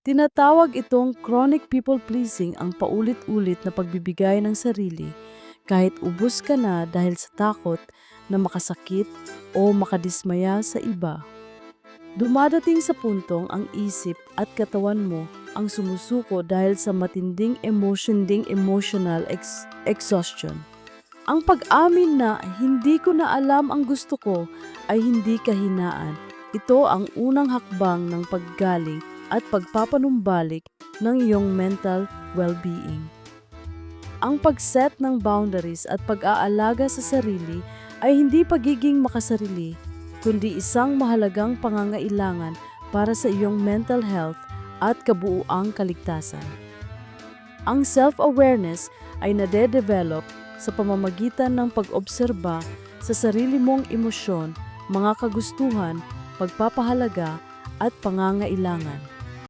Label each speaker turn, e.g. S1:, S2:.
S1: Tinatawag itong chronic people pleasing, ang paulit-ulit na pagbibigay ng sarili kahit ubos ka na dahil sa takot na makasakit o makadismaya sa iba. Dumadating sa puntong ang isip at katawan mo ang sumusuko dahil sa matinding emotional exhaustion. Ang pag-amin na hindi ko na alam ang gusto ko ay hindi kahinaan. Ito ang unang hakbang ng paggaling at pagpapanumbalik ng iyong mental well-being. Ang pag-set ng boundaries at pag-aalaga sa sarili ay hindi pagiging makasarili, kundi isang mahalagang pangangailangan para sa iyong mental health at kabuuang kaligtasan. Ang self-awareness ay nade-develop sa pamamagitan ng pag-obserba sa sarili mong emosyon, mga kagustuhan, pagpapahalaga at pangangailangan.